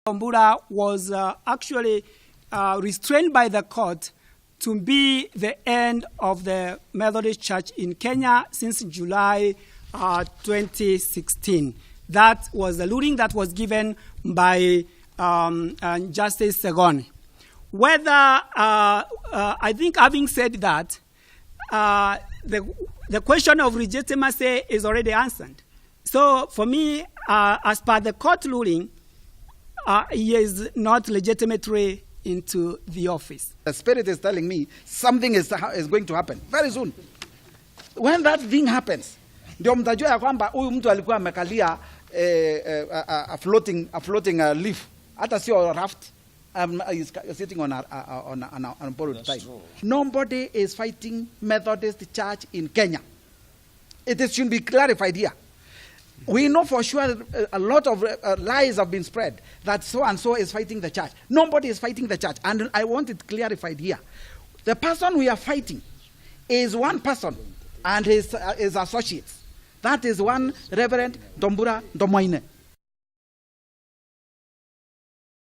Ntombura was actually restrained by the court to be the end of the Methodist Church in Kenya since July 2016. That was the ruling that was given by Justice Segone. Whether, I think having said that, the question of legitimacy is already answered. So for me, as per the court ruling, he is not legitimately into the office. The Spirit is telling me something is going to happen very soon. When that thing happens, ndio mtajua ya kwamba huyu mtu alikuwa amekalia a floating leaf. Hata sio raft. He's sitting on a borrowed time. Nobody is fighting Methodist Church in Kenya. It should be clarified here. We know for sure a lot of lies have been spread that so and so is fighting the church. Nobody is fighting the church, and I want it clarified here. The person we are fighting is one person and his associates. That is one Reverend Ntombura Ntomoine.